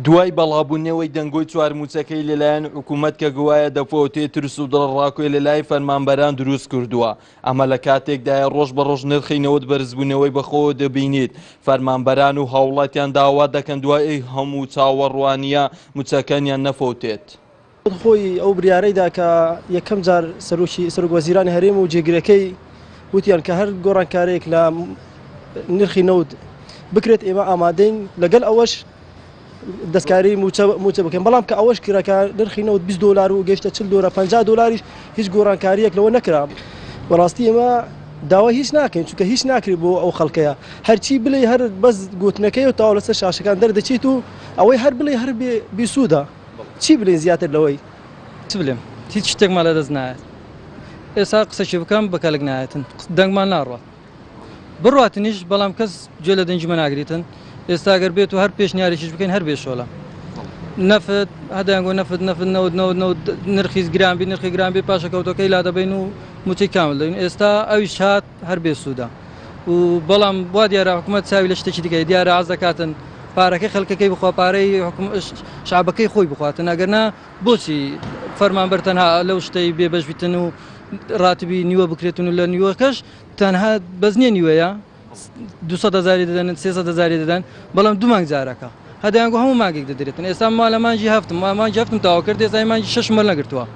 دوای بەڵابوونەوەی دەنگۆی چوارموچەکەی لەلایەن حکوومەت کە گوایە دەفەوتێت ترس و دڵڕاکۆی لەلای فەرمانبەران دروست کردووە. ئەمە لە کاتێکدایە ڕۆژ بە ڕۆژ نرخی نەوت بەرزبوونەوەی بەخۆوە دەبینیت. فەرمانبەران و هاوڵاتیان داوا دەکەن دوای هەموو چاوەڕوانیە موچەکەنیان نەفەوتێت. خۆی ئەو بریارەیدا کە یەکەم جار سەرۆک وەزیرانی هەرێم و جێگرەکەی وتیان کە هەر گۆڕانکارێک لە نرخی نەوت بکرێت ئێمە ئامادەین لەگەڵ ئەوەش دەستکاری موچە بکەین، بەڵام کە ئەوەش کرەکە نرخی نەوت 20 دلار و گەشتە 40 دلار 50 دلاریش هیچ گۆڕانکاریەک لەوە نەکرا. بەڕاستی ئێمە داوای هیچ ناکەین چونکە هیچ ناکرێت بۆ ئەو خەڵکەیە، هەرچی بڵێ هەر بەس گوتنەکەی و تاوا لەسەر شاشەکان دەردەچێت و ئەوەی هەر بڵێ هەر بێسوودە. چی بڵێن زیاتر لەوەی؟ چ بڵێم؟ هیچ شتێکمان لەدەست نایەت. ئێستا قسەشی بکەم بەکەلک نایەتن، دەنگمان ناڕوات. بڕاتنیش بەڵام کەس گوێ لە دەنجمە ناگریتن. ئێستا ئەگەر بێت و هەر پێشنیاریشیش بکەین هەر بێشۆڵە. نەفت هەدایانگۆ نەفت نرخی گرانبی نرخی گرانبی پاشەکەوتەکەی لا دەبین و موچەی کامل دەبین. ئێستا ئەویش هات هەر بێسوودە. و بەڵام وا دیارە حکوومەت چاوی لە شتێکی دیکە دیارە ئاز دەکاتن پارەکەی خەڵکەکەی بخوا پارەی شعبەکەی خۆی بخواتن، ئەگەرنا بۆچی فەرمانبەر تەنها لەو شتەی بێبەشبیتن و ڕاتبی نیوە بکرێتن و لە نیوەکەش تەنها بەزنیە نیوەیە 200,000 دەدەن 300,000 دەدەن، بەڵام دوو مانگ جارەکە هەدایانگۆ هەموو مانگێک دەدرێتن. ئێستا مالە مانجی هەفتم تاوا کرد، ئێستا مانجی 6 مەل نەگرتووە.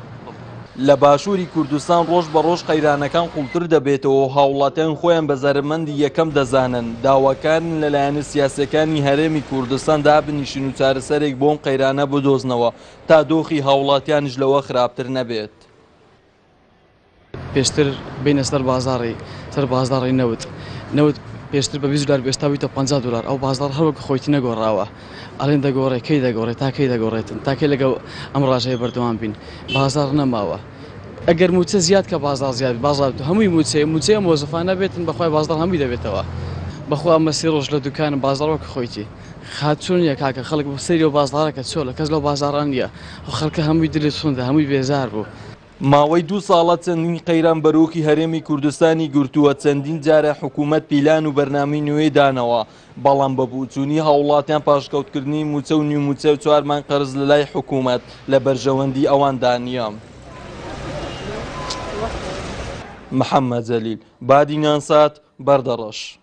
لە باشووری کوردستان ڕۆژ بە ڕۆژ قەیرانەکان قوڵتر دەبێتەوە و هاوڵاتیان خۆیان بە زەرمەندی یەکەم دەزانن. داواکان لەلایەنە سیاسەکانی هەرێمی کوردستان دابنیشن و چارەسەرێک بۆم قەیرانە بدۆزنەوە تا دۆخی هاوڵاتیانش لەوە خراپتر نەبێت. پێشتر بینە سەر بازاڕی نەوت پێشتر بە 20 دلار بێستاویتە 50 دلار، ئەو بازار هەروەک خۆیتی نەگۆڕاوە. ئەڵێن دەگۆڕێ کەی دەگۆڕێت تاکەی دەگۆڕێتن تاکەی لەگەڵ ئەم ڕاژەیە بەردەوام بین. بازار نەماوە. ئەگەر موچە زیاد کە بازار زیاد بازار هەمووی موچەیە مۆزەفانە بێتن بەخوای بازار هەمووی دەبێتەوە. بەخوا ئەمە سێ ڕۆژ لە دوکانە بازاڕۆکە خۆیتی خاتچوونیە کاکە خەڵک بە سەری و بازارەکە چۆلە کەس لەو بازاران نییە. ئەو خەڵکە هەمووی دلێت سوندە هەمووی بێزار بوو. ماوەی 2 ساڵە چەندین قەیران بەرۆکی هەرێمی کوردستانی گرتووە، چەندین جارە حکوومەت پیلان و بەرنامەی نوێی دانەوە، بەڵام بە بوچوونی هاوڵاتیان پاشکەوتکردنی موچە و نیموچە و 4 مانگ قەرز لە لای حکوومەت لە بەرژەوەندی ئەواندا نییە. محەممەد جەلیل، بادی نانسات، بەردەڕەش.